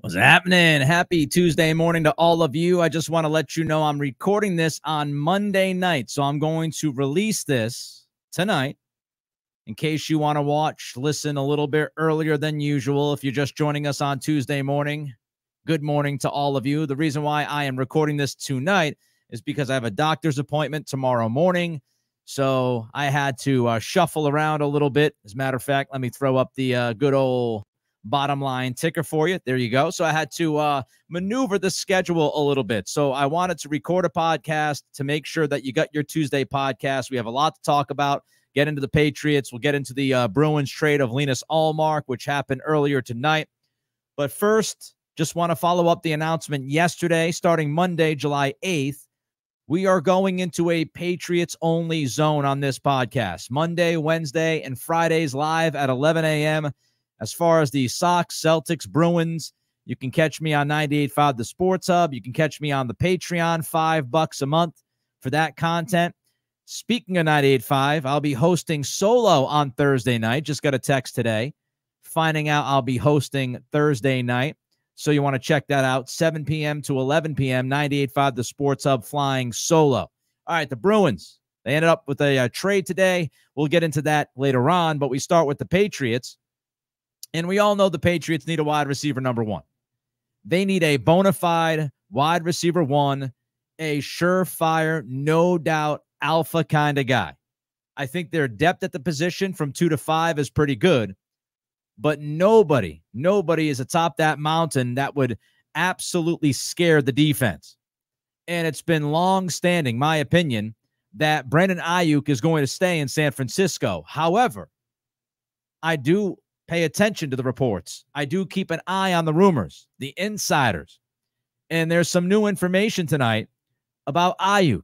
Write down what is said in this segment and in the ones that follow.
What's happening? Happy Tuesday morning to all of you. I just want to let you know I'm recording this on Monday night, so I'm going to release this tonight in case you want to listen a little bit earlier than usual. If you're just joining us on Tuesday morning, good morning to all of you. The reason why I am recording this tonight is because I have a doctor's appointment tomorrow morning, so I had to shuffle around a little bit. As a matter of fact, let me throw up the good old bottom line ticker for you. There you go. So I had to maneuver the schedule a little bit. So I wanted to record a podcast to make sure that you got your Tuesday podcast. We have a lot to talk about. Get into the Patriots. We'll get into the Bruins trade of Linus Ullmark, which happened earlier tonight. But first, just want to follow up the announcement yesterday. Starting Monday, July 8th, we are going into a Patriots-only zone on this podcast. Monday, Wednesday, and Fridays live at 11 a.m., As far as the Sox, Celtics, Bruins, you can catch me on 98.5 The Sports Hub. You can catch me on the Patreon, $5 a month for that content. Speaking of 98.5, I'll be hosting solo on Thursday night. Just got a text today finding out I'll be hosting Thursday night. So you want to check that out, 7 p.m. to 11 p.m., 98.5 The Sports Hub flying solo. All right, the Bruins, they ended up with a trade today. We'll get into that later on, but we start with the Patriots. And we all know the Patriots need a wide receiver number one. They need a bona fide wide receiver one, a surefire, no doubt, alpha kind of guy. I think their depth at the position from 2 to 5 is pretty good, but nobody is atop that mountain that would absolutely scare the defense. And it's been long-standing, my opinion, that Brandon Aiyuk is going to stay in San Francisco. However, I do pay attention to the reports. I do keep an eye on the rumors, the insiders. And there's some new information tonight about Aiyuk.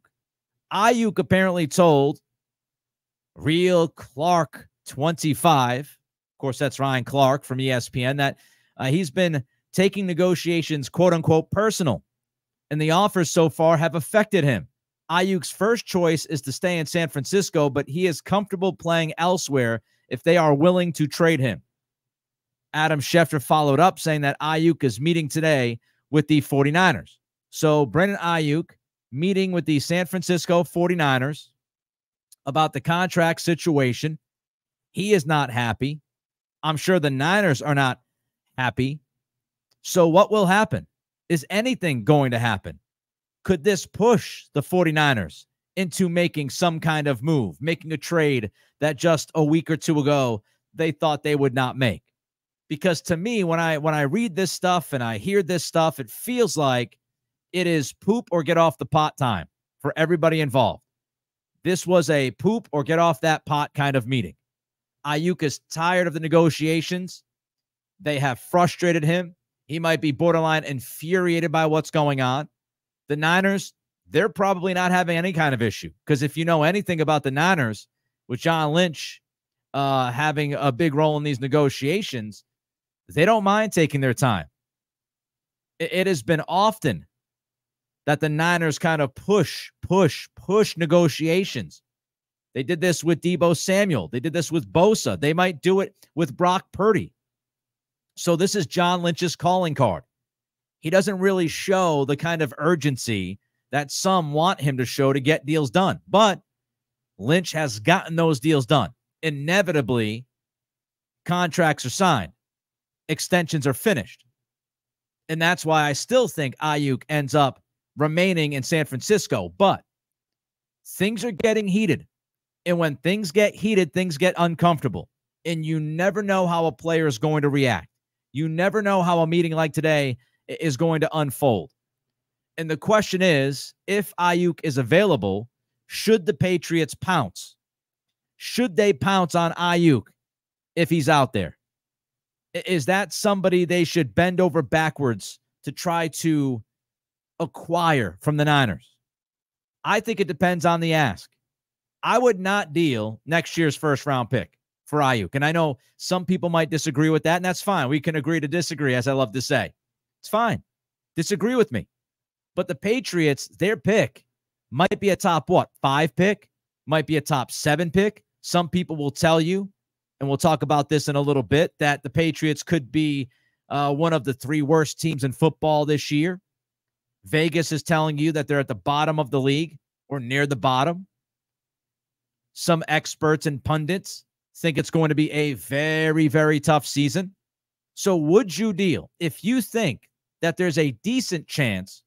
Aiyuk apparently told Real Clark 25, of course that's Ryan Clark from ESPN, that he's been taking negotiations, quote-unquote, personal. And the offers so far have affected him. Aiyuk's first choice is to stay in San Francisco, but he is comfortable playing elsewhere if they are willing to trade him. Adam Schefter followed up saying that Aiyuk is meeting today with the 49ers. So Brandon Aiyuk meeting with the San Francisco 49ers about the contract situation. He is not happy. I'm sure the Niners are not happy. So what will happen? Is anything going to happen? Could this push the 49ers into making some kind of move, making a trade that just a week or two ago they thought they would not make? Because to me, when I read this stuff and I hear this stuff, it feels like it is poop or get off the pot time for everybody involved. This was a poop or get off that pot kind of meeting. Aiyuk is tired of the negotiations. They have frustrated him. He might be borderline infuriated by what's going on. The Niners, they're probably not having any kind of issue, because if you know anything about the Niners, with John Lynch having a big role in these negotiations, they don't mind taking their time. It has been often that the Niners kind of push negotiations. They did this with Deebo Samuel. They did this with Bosa. They might do it with Brock Purdy. So this is John Lynch's calling card. He doesn't really show the kind of urgency that some want him to show to get deals done. But Lynch has gotten those deals done. Inevitably, contracts are signed. Extensions are finished. And that's why I still think Aiyuk ends up remaining in San Francisco. But things are getting heated. And when things get heated, things get uncomfortable. And you never know how a player is going to react. You never know how a meeting like today is going to unfold. And the question is, if Aiyuk is available, should the Patriots pounce? Should they pounce on Aiyuk if he's out there? Is that somebody they should bend over backwards to try to acquire from the Niners? I think it depends on the ask. I would not deal next year's first-round pick for Aiyuk. And I know some people might disagree with that, and that's fine. We can agree to disagree, as I love to say. It's fine. Disagree with me. But the Patriots, their pick might be a top, 5 pick? Might be a top 7 pick. Some people will tell you, and we'll talk about this in a little bit, that the Patriots could be one of the three worst teams in football this year. Vegas is telling you that they're at the bottom of the league or near the bottom. Some experts and pundits think it's going to be a very, very tough season. So would you deal if you think that there's a decent chance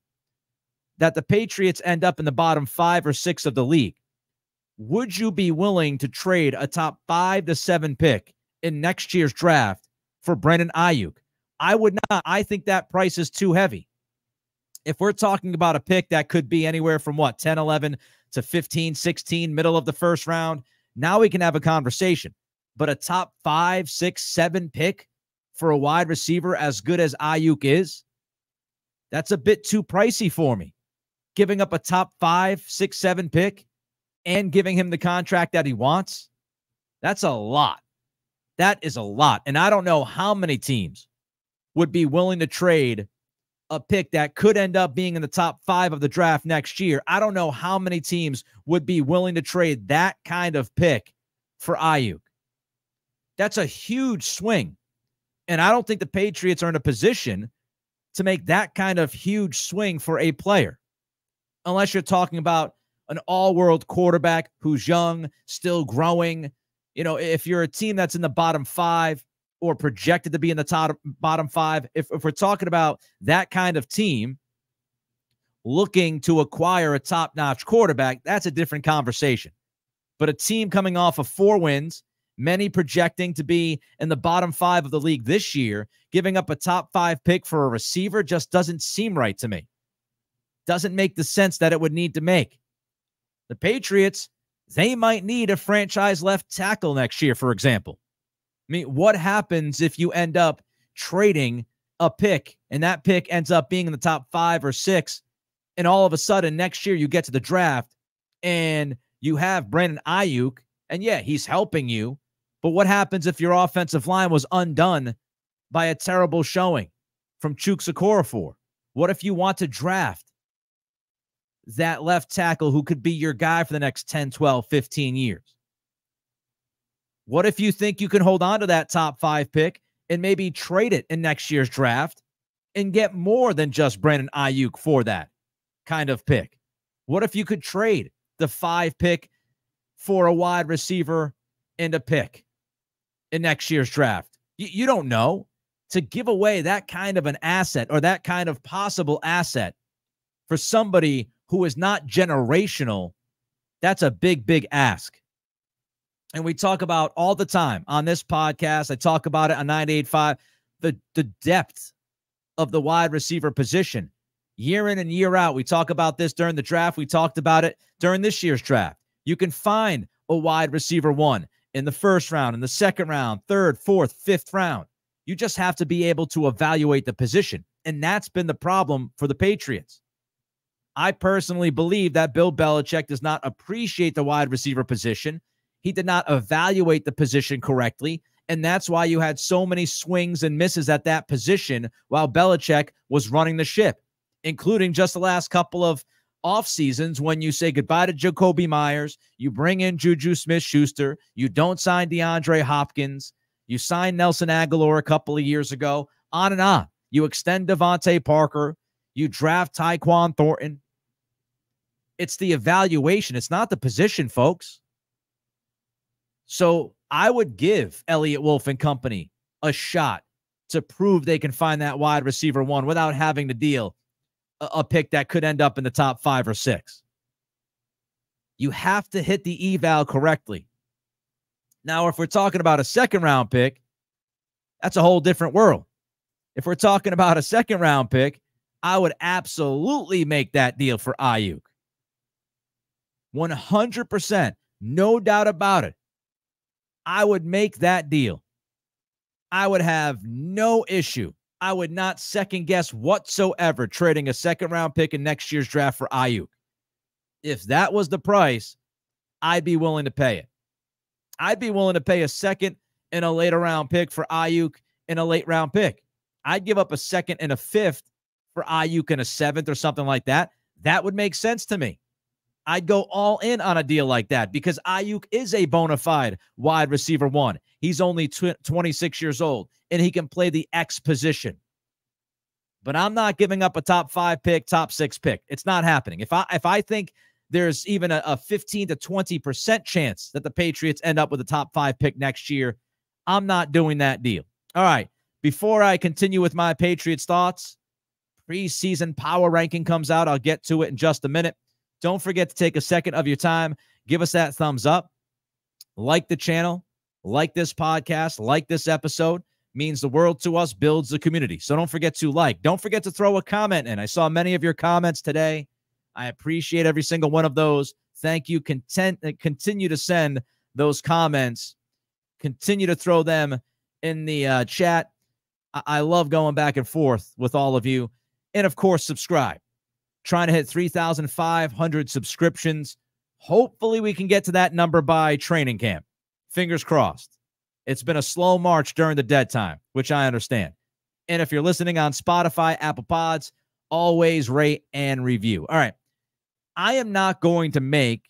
that the Patriots end up in the bottom 5 or 6 of the league? Would you be willing to trade a top 5 to 7 pick in next year's draft for Brandon Aiyuk? I would not. I think that price is too heavy. If we're talking about a pick that could be anywhere from 10, 11 to 15, 16, middle of the first round, now we can have a conversation. But a top 5, 6, 7 pick for a wide receiver as good as Aiyuk is, that's a bit too pricey for me. Giving up a top 5, 6, 7 pick and giving him the contract that he wants, that's a lot. That is a lot. And I don't know how many teams would be willing to trade a pick that could end up being in the top 5 of the draft next year. I don't know how many teams would be willing to trade that kind of pick for Aiyuk. That's a huge swing. And I don't think the Patriots are in a position to make that kind of huge swing for a player, unless you're talking about an all-world quarterback who's young, still growing. You know, if you're a team that's in the bottom 5 or projected to be in the bottom 5, if we're talking about that kind of team looking to acquire a top-notch quarterback, that's a different conversation. But a team coming off of 4 wins, many projecting to be in the bottom 5 of the league this year, giving up a top 5 pick for a receiver just doesn't seem right to me. Doesn't make the sense that it would need to make. The Patriots, they might need a franchise left tackle next year, for example. I mean, what happens if you end up trading a pick and that pick ends up being in the top 5 or 6, and all of a sudden next year you get to the draft and you have Brandon Aiyuk, and yeah, he's helping you, but what happens if your offensive line was undone by a terrible showing from Chuks Okorafor? What if you want to draft that left tackle who could be your guy for the next 10, 12, 15 years? What if you think you can hold on to that top 5 pick and maybe trade it in next year's draft and get more than just Brandon Aiyuk for that kind of pick? What if you could trade the 5 pick for a wide receiver and a pick in next year's draft? You don't know. To give away that kind of an asset or that kind of possible asset for somebody who is not generational, that's a big, big ask. And we talk about all the time on this podcast. I talk about it on 98.5, the depth of the wide receiver position. Year in and year out, we talk about this during the draft. We talked about it during this year's draft. You can find a wide receiver 1 in the first round, in the second round, third, fourth, fifth round. You just have to be able to evaluate the position. And that's been the problem for the Patriots. I personally believe that Bill Belichick does not appreciate the wide receiver position. He did not evaluate the position correctly, and that's why you had so many swings and misses at that position while Belichick was running the ship, including just the last couple of off seasons when you say goodbye to Jacoby Myers, you bring in Juju Smith-Schuster, you don't sign DeAndre Hopkins, you sign Nelson Aguilar a couple of years ago, on and on. You extend Devontae Parker, you draft Tyquan Thornton. It's the evaluation. It's not the position, folks. So I would give Elliott Wolf and company a shot to prove they can find that wide receiver 1 without having to deal a pick that could end up in the top 5 or 6. You have to hit the eval correctly. Now, if we're talking about a second-round pick, that's a whole different world. If we're talking about a second-round pick, I would absolutely make that deal for Aiyuk. 100%, no doubt about it. I would make that deal. I would have no issue. I would not second guess whatsoever trading a second-round pick in next year's draft for Aiyuk. If that was the price, I'd be willing to pay it. I'd be willing to pay a second and a later round pick for Aiyuk and a late round pick. I'd give up a second and a fifth for Aiyuk and a 7th or something like that. That would make sense to me. I'd go all in on a deal like that because Aiyuk is a bona fide wide receiver 1. he's only 26 years old and he can play the X position. But I'm not giving up a top 5 pick, top 6 pick. It's not happening. If I think there's even a 15 to 20% chance that the Patriots end up with a top 5 pick next year, I'm not doing that deal. All right. Before I continue with my Patriots thoughts, preseason power ranking comes out. I'll get to it in just a minute. Don't forget to take a second of your time. Give us that thumbs up. Like the channel. Like this podcast. Like this episode. Means the world to us, builds the community. So don't forget to like. Don't forget to throw a comment in. I saw many of your comments today. I appreciate every single one of those. Thank you. Continue to send those comments. Continue to throw them in the chat. I love going back and forth with all of you. And, of course, subscribe. Trying to hit 3,500 subscriptions. Hopefully we can get to that number by training camp. Fingers crossed. It's been a slow march during the dead time, which I understand. And if you're listening on Spotify, Apple Pods, always rate and review. All right. I am not going to make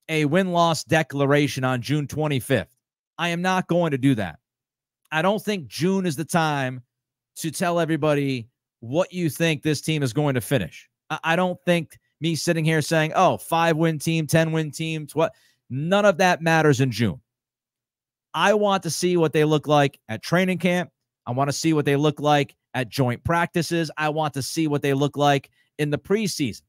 a win-loss declaration on June 25th. I am not going to do that. I don't think June is the time to tell everybody what you think this team is going to finish. I don't think me sitting here saying, oh, 5-win team, 10-win team, none of that matters in June. I want to see what they look like at training camp. I want to see what they look like at joint practices. I want to see what they look like in the preseason.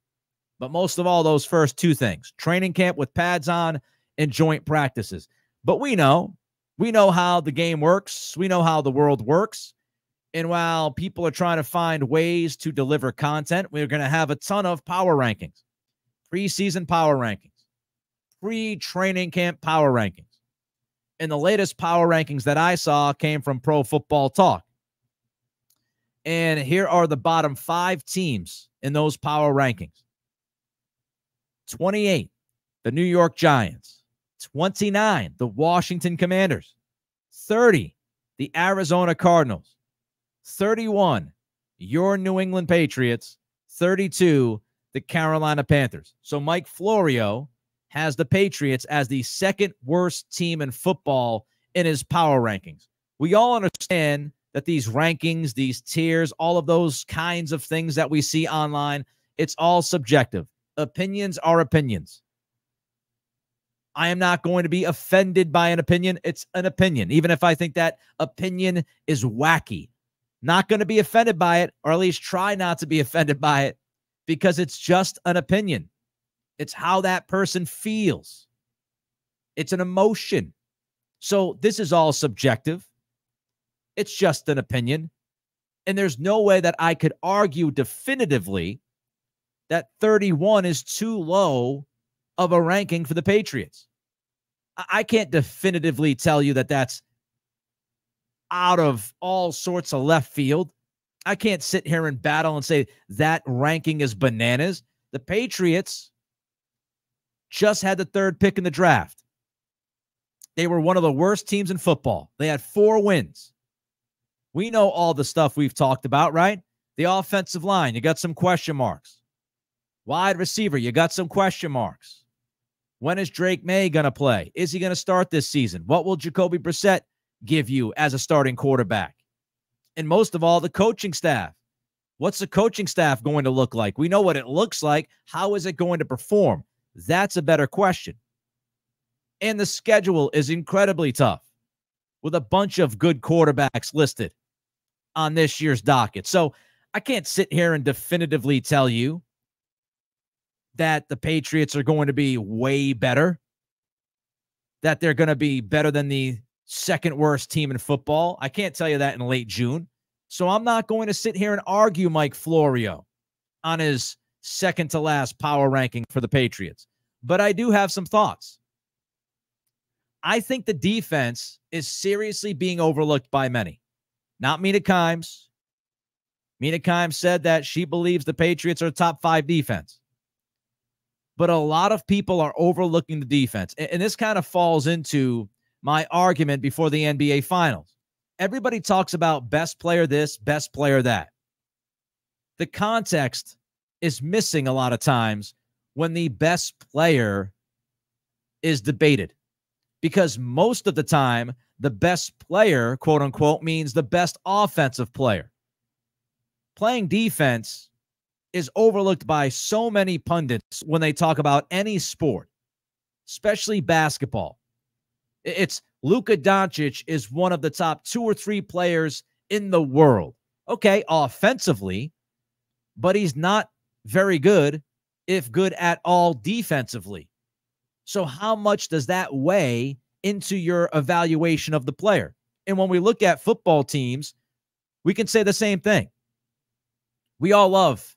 But most of all, those first two things, training camp with pads on and joint practices. But we know how the game works. We know how the world works. And while people are trying to find ways to deliver content, we're going to have a ton of power rankings, preseason power rankings, pre-training camp power rankings. And the latest power rankings that I saw came from Pro Football Talk. And here are the bottom 5 teams in those power rankings. 28, the New York Giants. 29, the Washington Commanders. 30, the Arizona Cardinals. 31, your New England Patriots. 32, the Carolina Panthers. So Mike Florio has the Patriots as the second worst team in football in his power rankings. We all understand that these rankings, these tiers, all of those kinds of things that we see online, it's all subjective. Opinions are opinions. I am not going to be offended by an opinion. It's an opinion. Even if I think that opinion is wacky, not going to be offended by it, or at least try not to be offended by it, because it's just an opinion. It's how that person feels. It's an emotion. So this is all subjective. It's just an opinion. And there's no way that I could argue definitively that 31 is too low of a ranking for the Patriots. I can't definitively tell you that that's out of all sorts of left field. I can't sit here and battle and say that ranking is bananas. The Patriots just had the 3rd pick in the draft. They were one of the worst teams in football. They had 4 wins. We know all the stuff we've talked about, right? The offensive line, you got some question marks. Wide receiver, you got some question marks. When is Drake May going to play? Is he going to start this season? What will Jacoby Brissett give you as a starting quarterback? And most of all, the coaching staff. What's the coaching staff going to look like? We know what it looks like. How is it going to perform? That's a better question. And the schedule is incredibly tough with a bunch of good quarterbacks listed on this year's docket. So I can't sit here and definitively tell you that the Patriots are going to be way better, that they're going to be better than the second worst team in football. I can't tell you that in late June. So I'm not going to sit here and argue Mike Florio on his second to last power ranking for the Patriots. But I do have some thoughts. I think the defense is seriously being overlooked by many. Not Mina Kimes. Mina Kimes said that she believes the Patriots are a top 5 defense. But a lot of people are overlooking the defense. And this kind of falls into my argument before the NBA Finals. Everybody talks about best player this, best player that. The context is missing a lot of times when the best player is debated. because most of the time, the best player, quote unquote, means the best offensive player. Playing defense is overlooked by so many pundits when they talk about any sport, especially basketball. It's Luka Doncic is one of the top 2 or 3 players in the world. Okay, offensively, but he's not very good, if good at all, defensively. So how much does that weigh into your evaluation of the player? And when we look at football teams, we can say the same thing. We all love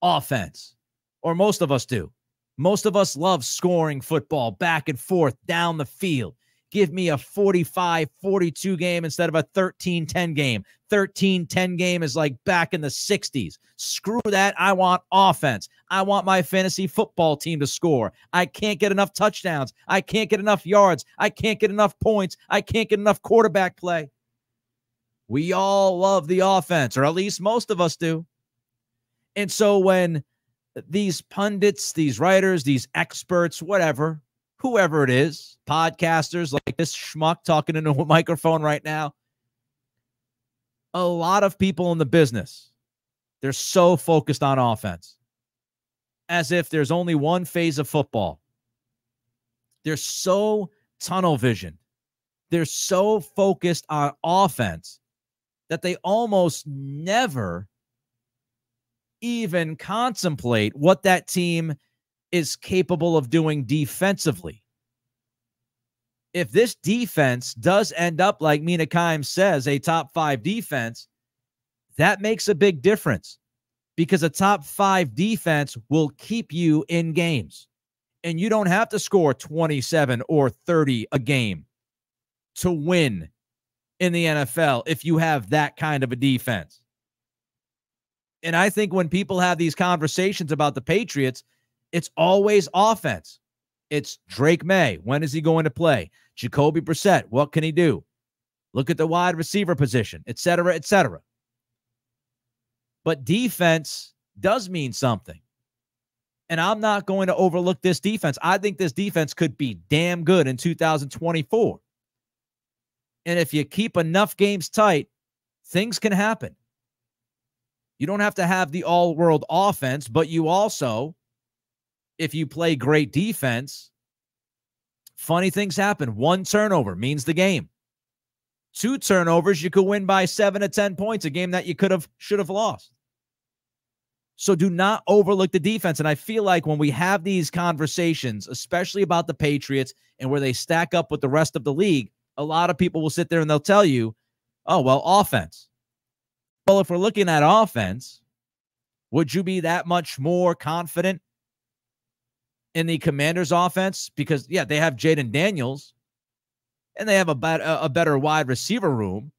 offense, or most of us do. Most of us love scoring football back and forth down the field. Give me a 45-42 game instead of a 13-10 game. 13-10 game is like back in the 60s. Screw that. I want offense. I want my fantasy football team to score. I can't get enough touchdowns. I can't get enough yards. I can't get enough points. I can't get enough quarterback play. We all love the offense, or at least most of us do. And so when these pundits, these writers, these experts, whatever, whoever it is, podcasters like this schmuck talking into a microphone right now, a lot of people in the business, they're so focused on offense, as if there's only one phase of football. They're so tunnel vision. They're so focused on offense that they almost never even contemplate what that team is capable of doing defensively. If this defense does end up, like Mina Kimes says, a top 5 defense, that makes a big difference, because a top 5 defense will keep you in games. And you don't have to score 27 or 30 a game to win in the NFL if you have that kind of a defense. And I think when people have these conversations about the Patriots, it's always offense. It's Drake May. When is he going to play? Jacoby Brissett. What can he do? Look at the wide receiver position, et cetera, et cetera. But defense does mean something. And I'm not going to overlook this defense. I think this defense could be damn good in 2024. And if you keep enough games tight, things can happen. You don't have to have the all-world offense, but you also, if you play great defense, funny things happen. 1 turnover means the game. 2 turnovers, you could win by 7 to 10 points, a game that you should have lost. So do not overlook the defense. And I feel like when we have these conversations, especially about the Patriots and where they stack up with the rest of the league, a lot of people will sit there and they'll tell you, oh, well, offense. Well, if we're looking at offense, would you be that much more confident in the Commanders' offense? Because, yeah, they have Jaden Daniels, and they have a better wide receiver room.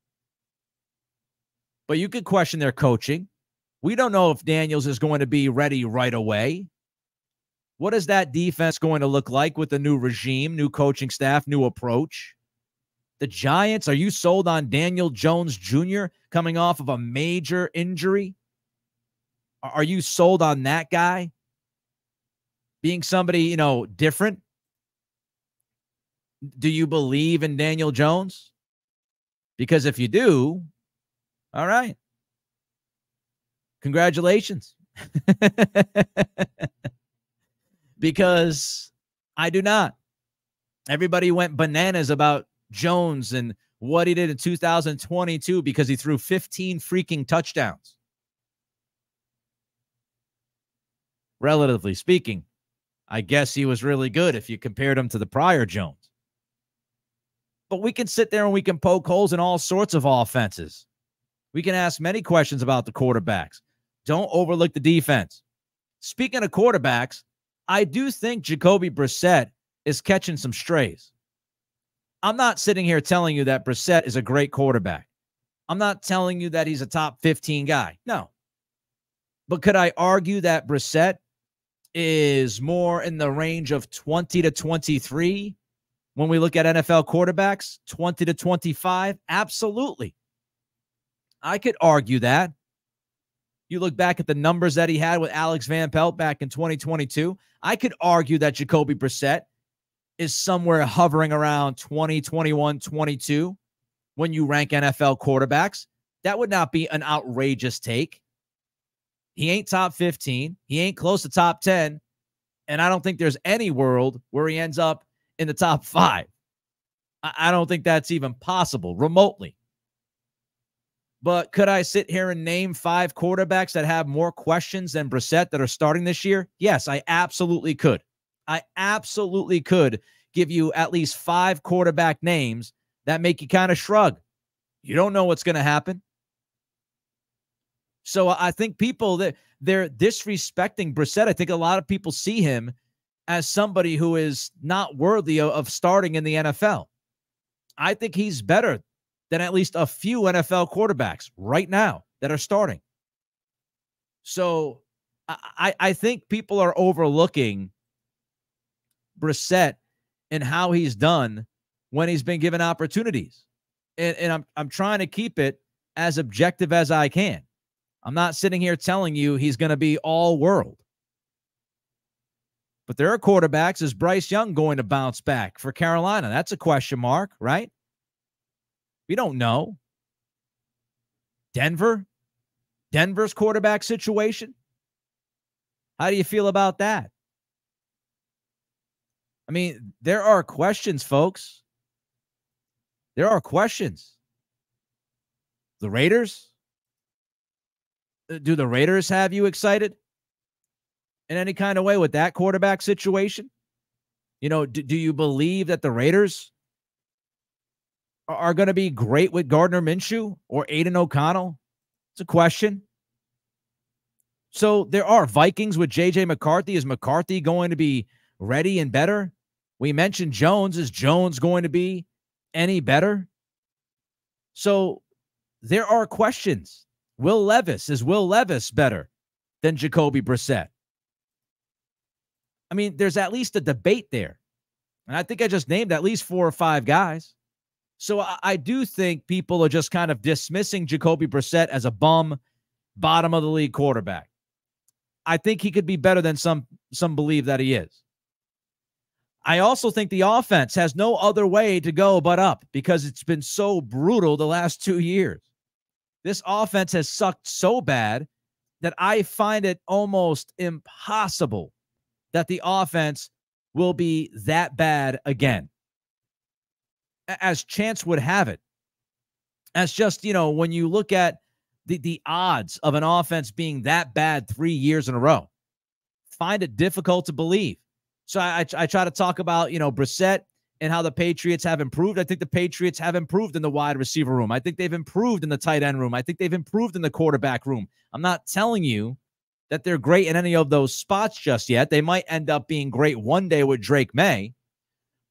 But you could question their coaching. We don't know if Daniels is going to be ready right away. What is that defense going to look like with the new regime, new coaching staff, new approach? The Giants, are you sold on Daniel Jones Jr. coming off of a major injury? Are you sold on that guy being somebody, different? Do you believe in Daniel Jones? Because if you do, all right. Congratulations. Because I do not. Everybody went bananas about Jones and what he did in 2022 because he threw 15 freaking touchdowns. Relatively speaking, I guess he was really good if you compared him to the prior Jones. But we can sit there and we can poke holes in all sorts of offenses. We can ask many questions about the quarterbacks. Don't overlook the defense. Speaking of quarterbacks, I do think Jacoby Brissett is catching some strays. I'm not sitting here telling you that Brissett is a great quarterback. I'm not telling you that he's a top 15 guy. No. But could I argue that Brissett is more in the range of 20 to 23 when we look at NFL quarterbacks? 20 to 25? Absolutely. I could argue that. You look back at the numbers that he had with Alex Van Pelt back in 2022. I could argue that Jacoby Brissett is somewhere hovering around 20, 21, 22 when you rank NFL quarterbacks. That would not be an outrageous take. He ain't top 15. He ain't close to top 10. And I don't think there's any world where he ends up in the top 5. I don't think that's even possible remotely. But could I sit here and name 5 quarterbacks that have more questions than Brissett that are starting this year? Yes, I absolutely could. I absolutely could give you at least 5 quarterback names that make you kind of shrug. You don't know what's going to happen. So I think people that they're disrespecting Brissett. I think a lot of people see him as somebody who is not worthy of starting in the NFL. I think he's better than at least a few NFL quarterbacks right now that are starting. So I think people are overlooking Brissett and how he's done when he's been given opportunities. And I'm trying to keep it as objective as I can. I'm not sitting here telling you he's going to be all world. But there are quarterbacks. Is Bryce Young going to bounce back for Carolina? That's a question mark, right? We don't know. Denver's quarterback situation. How do you feel about that? I mean, there are questions, folks. There are questions. The Raiders? Do the Raiders have you excited in any kind of way with that quarterback situation? You know, do you believe that the Raiders are going to be great with Gardner Minshew or Aiden O'Connell? It's a question. So there are Vikings with J.J. McCarthy. Is McCarthy going to be ready and better? We mentioned Jones. Is Jones going to be any better? So there are questions. Is Will Levis better than Jacoby Brissett? I mean, there's at least a debate there. And I think I just named at least 4 or 5 guys. So I do think people are just kind of dismissing Jacoby Brissett as a bum, bottom of the league quarterback. I think he could be better than some believe that he is. I also think the offense has no other way to go but up because it's been so brutal the last 2 years. This offense has sucked so bad that I find it almost impossible that the offense will be that bad again. As chance would have it, as just, you know, when you look at the odds of an offense being that bad 3 years in a row, find it difficult to believe. So I try to talk about, you know, Brissett and how the Patriots have improved. I think the Patriots have improved in the wide receiver room. I think they've improved in the tight end room. I think they've improved in the quarterback room. I'm not telling you that they're great in any of those spots just yet. They might end up being great one day with Drake May,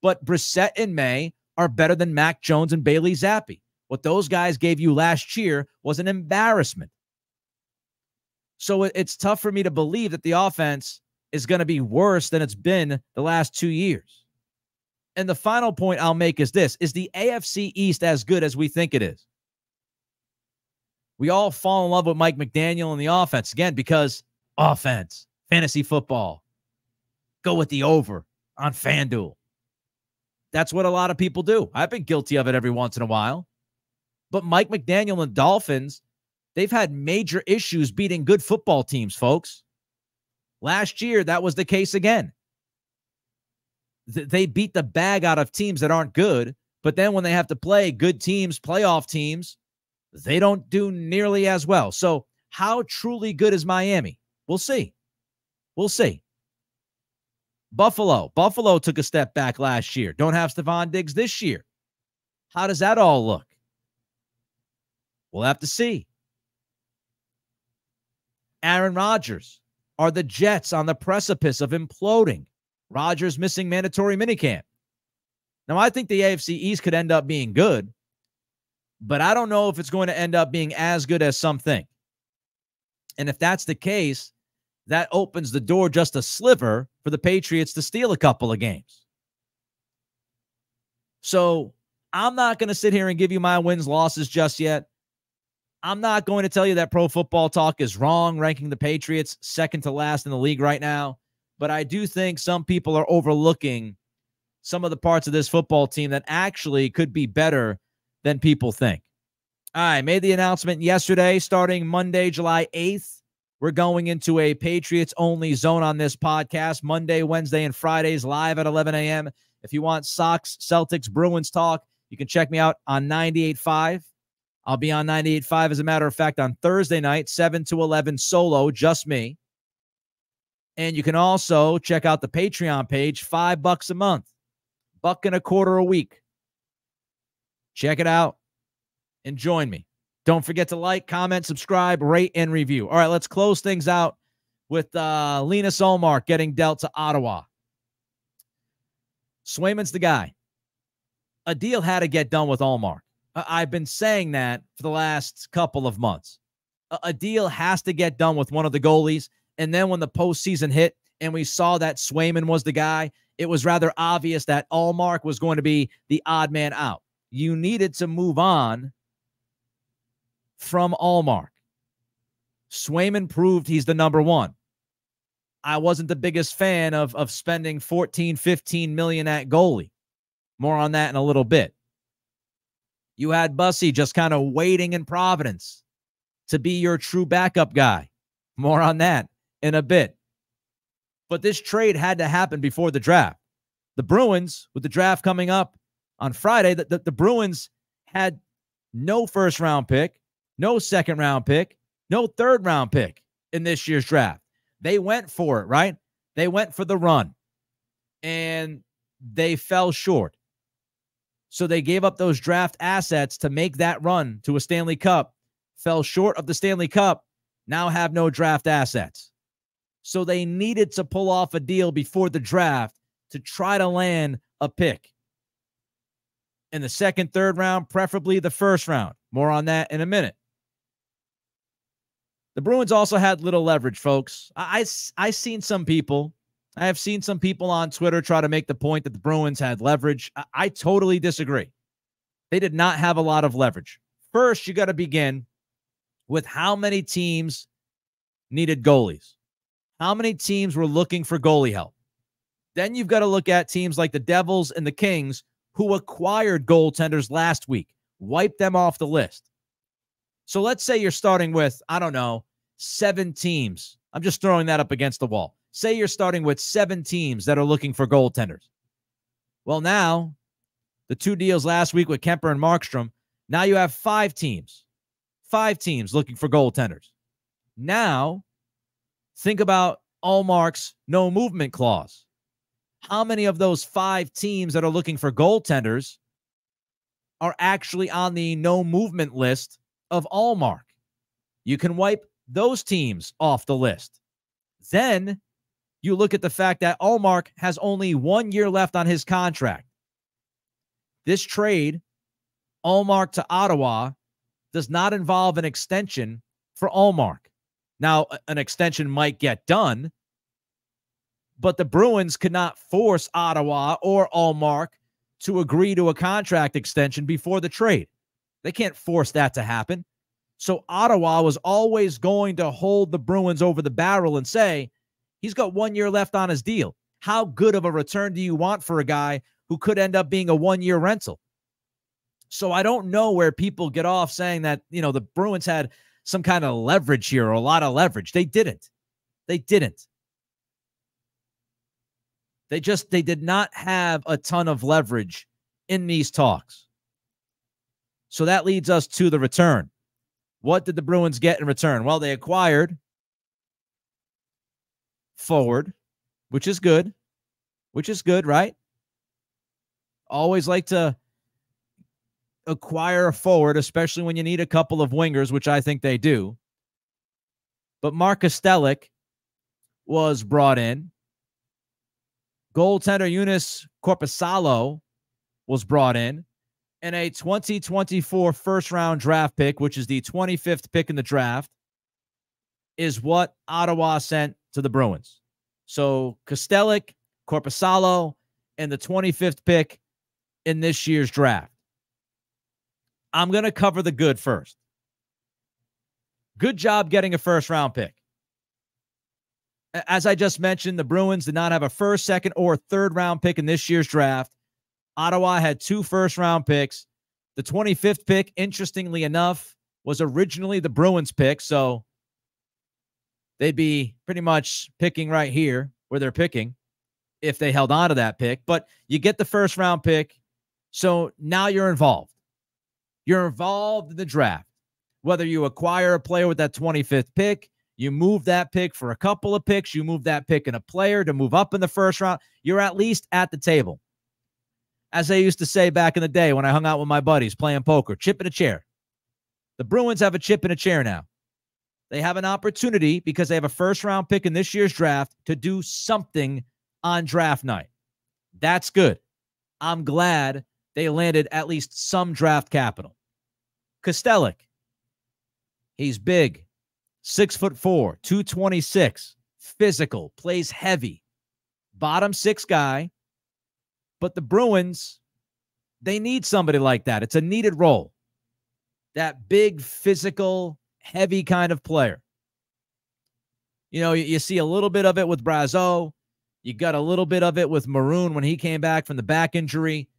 but Brissett and May are better than Mac Jones and Bailey Zappi. What those guys gave you last year was an embarrassment. So it's tough for me to believe that the offense is going to be worse than it's been the last 2 years. And the final point I'll make is this: is the AFC East as good as we think it is? We all fall in love with Mike McDaniel and the offense, again, because offense, fantasy football, go with the over on FanDuel. That's what a lot of people do. I've been guilty of it every once in a while. But Mike McDaniel and Dolphins, they've had major issues beating good football teams, folks. Last year, that was the case again. They beat the bag out of teams that aren't good, but then when they have to play good teams, playoff teams, they don't do nearly as well. So how truly good is Miami? We'll see. We'll see. Buffalo took a step back last year. Don't have Stephon Diggs this year. How does that all look? We'll have to see. Aaron Rodgers. Are the Jets on the precipice of imploding? Rodgers missing mandatory minicamp. Now, I think the AFC East could end up being good, but I don't know if it's going to end up being as good as some think. And if that's the case, that opens the door just a sliver for the Patriots to steal a couple of games. So I'm not going to sit here and give you my wins, losses just yet. I'm not going to tell you that Pro Football Talk is wrong, ranking the Patriots second to last in the league right now. But I do think some people are overlooking some of the parts of this football team that actually could be better than people think. I made the announcement yesterday, starting Monday, July 8th. We're going into a Patriots-only zone on this podcast, Monday, Wednesday, and Fridays, live at 11 a.m. If you want Sox, Celtics, Bruins talk, you can check me out on 98.5. I'll be on 98.5, as a matter of fact, on Thursday night, 7 to 11, solo, just me. And you can also check out the Patreon page, $5 a month, $1.25 a week. Check it out and join me. Don't forget to like, comment, subscribe, rate, and review. All right, let's close things out with Linus Ullmark getting dealt to Ottawa. Swayman's the guy. A deal had to get done with Ullmark. I've been saying that for the last couple of months. A deal has to get done with one of the goalies. And then when the postseason hit and we saw that Swayman was the guy, it was rather obvious that Ullmark was going to be the odd man out. You needed to move on from Ullmark. Swayman proved he's the number one. I wasn't the biggest fan of spending $14, $15 million at goalie. More on that in a little bit. You had Bussy just kind of waiting in Providence to be your true backup guy. More on that in a bit. But this trade had to happen before the draft. The Bruins, with the draft coming up on Friday, the Bruins had no first-round pick, no second-round pick, no third-round pick in this year's draft. They went for it, right? They went for the run, and they fell short. So they gave up those draft assets to make that run to a Stanley Cup, fell short of the Stanley Cup, now have no draft assets. So they needed to pull off a deal before the draft to try to land a pick in the second, third round, preferably the first round. More on that in a minute. The Bruins also had little leverage, folks. I have seen some people on Twitter try to make the point that the Bruins had leverage. I totally disagree. They did not have a lot of leverage. First, you got to begin with how many teams needed goalies. How many teams were looking for goalie help? Then you've got to look at teams like the Devils and the Kings, who acquired goaltenders last week, wiped them off the list. So let's say you're starting with, 7 teams. I'm just throwing that up against the wall. Say you're starting with 7 teams that are looking for goaltenders. Well, now, the 2 deals last week with Kemper and Markstrom, now you have 5 teams. 5 teams looking for goaltenders. Now, think about Ullmark's no movement clause. How many of those 5 teams that are looking for goaltenders are actually on the no movement list of Ullmark? You can wipe those teams off the list. Then you look at the fact that Ullmark has only 1 year left on his contract. This trade, Ullmark to Ottawa, does not involve an extension for Ullmark. Now, an extension might get done, but the Bruins could not force Ottawa or Ullmark to agree to a contract extension before the trade. They can't force that to happen. So Ottawa was always going to hold the Bruins over the barrel and say, he's got 1 year left on his deal. How good of a return do you want for a guy who could end up being a 1-year rental? So I don't know where people get off saying that, the Bruins had some kind of leverage here or a lot of leverage. They didn't. They didn't. They did not have a ton of leverage in these talks. So that leads us to the return. What did the Bruins get in return? Well, they acquired forward, which is good, right? Always like to acquire a forward, especially when you need a couple of wingers, which I think they do. But Mark Kostelic was brought in. Goaltender Yunus Korpisalo was brought in. And a 2024 first-round draft pick, which is the 25th pick in the draft, is what Ottawa sent to the Bruins. So Kostelic, Korpisalo, and the 25th pick in this year's draft. I'm going to cover the good first. Good job getting a first-round pick. As I just mentioned, the Bruins did not have a first, second, or third round pick in this year's draft. Ottawa had 2 first-round picks. The 25th pick, interestingly enough, was originally the Bruins pick, so they'd be pretty much picking right here where they're picking if they held on to that pick. But you get the first-round pick, so now you're involved. You're involved in the draft. Whether you acquire a player with that 25th pick, you move that pick for a couple of picks, you move that pick in a player to move up in the first round, you're at least at the table. As I used to say back in the day when I hung out with my buddies playing poker, chip in a chair. The Bruins have a chip in a chair now. They have an opportunity because they have a first-round pick in this year's draft to do something on draft night. That's good. I'm glad they landed at least some draft capital. Kostelic. He's big. 6'4", 226, physical, plays heavy, bottom 6 guy. But the Bruins, they need somebody like that. It's a needed role. That big, physical, heavy kind of player. You know, you see a little bit of it with Brazeau. You got a little bit of it with Maroon when he came back from the back injury.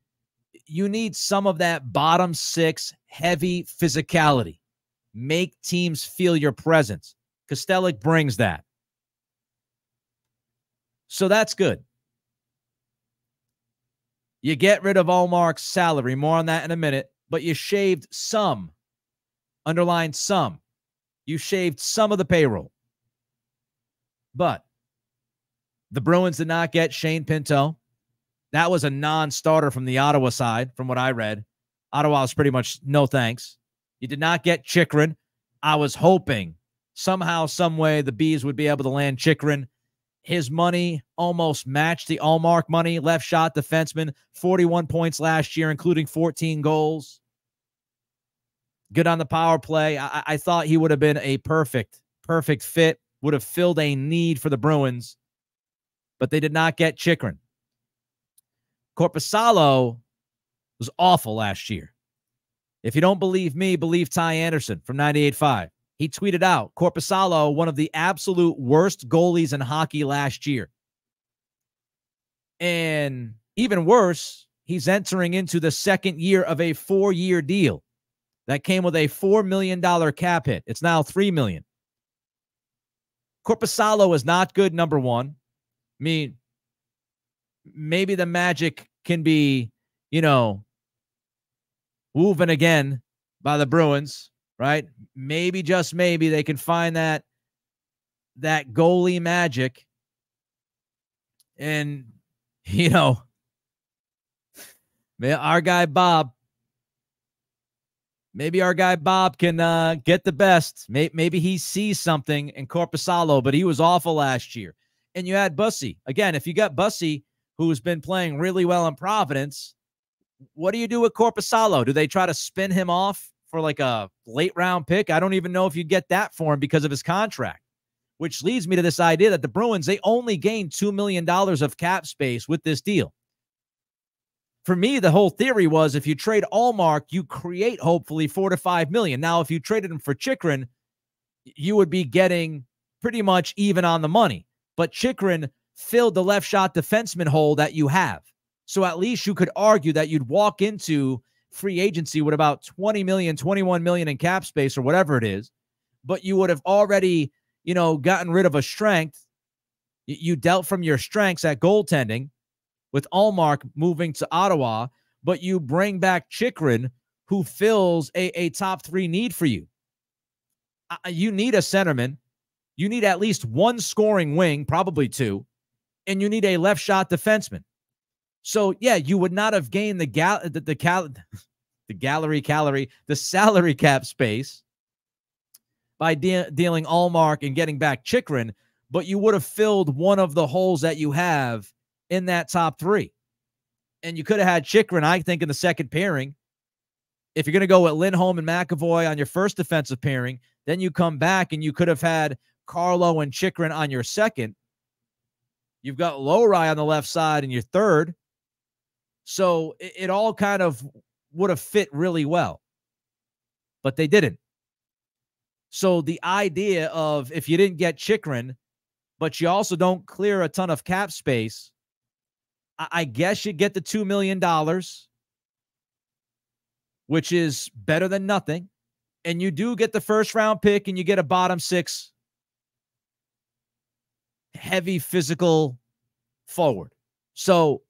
You need some of that bottom 6 heavy physicality. Make teams feel your presence. Kostelic brings that. So that's good. You get rid of Ullmark's salary. More on that in a minute. But you shaved some. Underline some. You shaved some of the payroll. But the Bruins did not get Shane Pinto. That was a non-starter from the Ottawa side, from what I read. Ottawa was pretty much no thanks. You did not get Chychrun. I was hoping somehow, some way, the Bees would be able to land Chychrun. His money almost matched the Ullmark money. Left shot defenseman, 41 points last year, including 14 goals. Good on the power play. I thought he would have been a perfect fit, would have filled a need for the Bruins, but they did not get Chychrun. Korpisalo was awful last year. If you don't believe me, believe Ty Anderson from 98.5. He tweeted out, Korpisalo, one of the absolute worst goalies in hockey last year. And even worse, he's entering into the second year of a 4-year deal that came with a $4 million cap hit. It's now $3 million. Korpisalo is not good, number one. I mean, maybe the Magic can be, woven again by the Bruins, right? Maybe, just maybe, they can find that goalie magic. And, our guy Bob, maybe our guy Bob can get the best. Maybe he sees something in Korpisalo, but he was awful last year. And you had Bussy. Again, if you got Bussy, who's been playing really well in Providence, what do you do with Korpisalo? Do they try to spin him off for like a late round pick? I don't even know if you'd get that for him because of his contract, which leads me to this idea that the Bruins, they only gained $2 million of cap space with this deal. For me, the whole theory was if you trade Ullmark, you create hopefully $4 to $5 million. Now, if you traded him for Chychrun, you would be getting pretty much even on the money. But Chychrun filled the left shot defenseman hole that you have. So at least you could argue that you'd walk into free agency with about 20 million, 21 million in cap space or whatever it is, but you would have already, gotten rid of a strength. You dealt from your strengths at goaltending with Ullmark moving to Ottawa, but you bring back Chychrun, who fills a top 3 need for you. You need a centerman. You need at least one scoring wing, probably 2, and you need a left shot defenseman. So, yeah, you would not have gained the salary cap space by dealing Ullmark and getting back Chychrun, but you would have filled one of the holes that you have in that top 3. And you could have had Chychrun, I think, in the second pairing. If you're going to go with Lindholm and McAvoy on your first defensive pairing, then you come back and you could have had Carlo and Chychrun on your second. You've got Lowry on the left side in your third. So it all kind of would have fit really well, but they didn't. So the idea of if you didn't get Chychrun, but you also don't clear a ton of cap space. I guess you get the $2 million, which is better than nothing. And you do get the first-round pick, and you get a bottom 6 heavy physical forward. So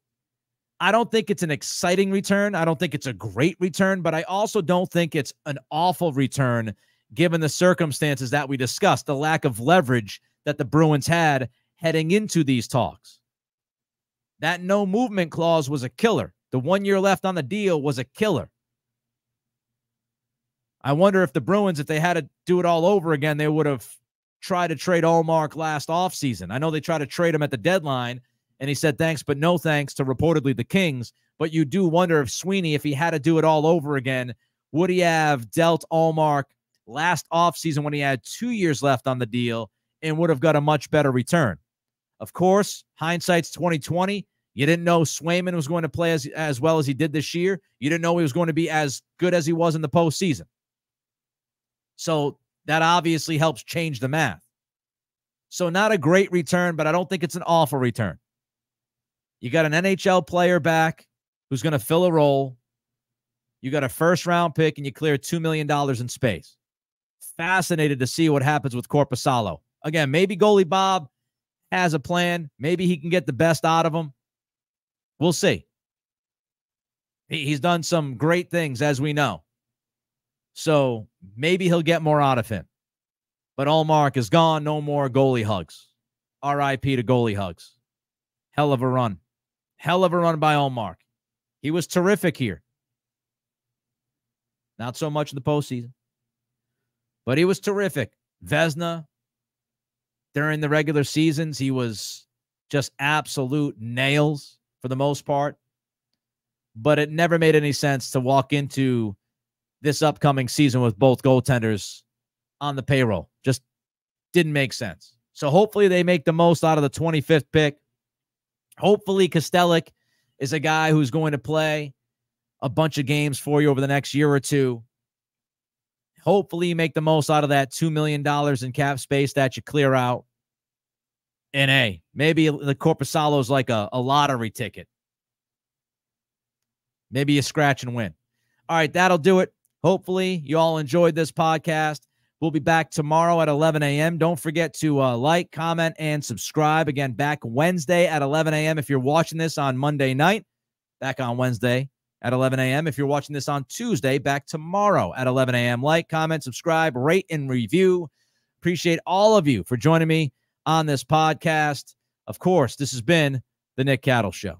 I don't think it's an exciting return. I don't think it's a great return, but I also don't think it's an awful return given the circumstances that we discussed, the lack of leverage that the Bruins had heading into these talks. That no movement clause was a killer. The 1 year left on the deal was a killer. I wonder if the Bruins, if they had to do it all over again, they would have tried to trade Ullmark last offseason. I know they tried to trade him at the deadline, and he said thanks, but no thanks to reportedly the Kings. But you do wonder if Sweeney, if he had to do it all over again, would he have dealt Ullmark last offseason when he had 2 years left on the deal and would have got a much better return? Of course, hindsight's 2020. You didn't know Swayman was going to play as well as he did this year. You didn't know he was going to be as good as he was in the postseason. So that obviously helps change the math. So not a great return, but I don't think it's an awful return. You got an NHL player back who's going to fill a role. You got a first-round pick, and you clear $2 million in space. Fascinated to see what happens with Korpisalo. Again, maybe goalie Bob has a plan. Maybe he can get the best out of him. We'll see. He's done some great things, as we know. So maybe he'll get more out of him. But Ullmark is gone. No more goalie hugs. R.I.P. to goalie hugs. Hell of a run. Hell of a run by Ullmark. He was terrific here. Not so much in the postseason. But he was terrific. Vezina, during the regular seasons, he was just absolute nails for the most part. But it never made any sense to walk into this upcoming season with both goaltenders on the payroll. Just didn't make sense. So hopefully they make the most out of the 25th pick. Hopefully Kostelic is a guy who's going to play a bunch of games for you over the next year or two. Hopefully you make the most out of that $2 million in cap space that you clear out. And hey, maybe the Korpisalo is like a lottery ticket. Maybe you scratch and win. All right, that'll do it. Hopefully you all enjoyed this podcast. We'll be back tomorrow at 11 a.m. Don't forget to like, comment, and subscribe. Again, back Wednesday at 11 a.m. if you're watching this on Monday night. Back on Wednesday at 11 a.m. if you're watching this on Tuesday. Back tomorrow at 11 a.m. Like, comment, subscribe, rate, and review. Appreciate all of you for joining me on this podcast. Of course, this has been the Nick Cattle Show.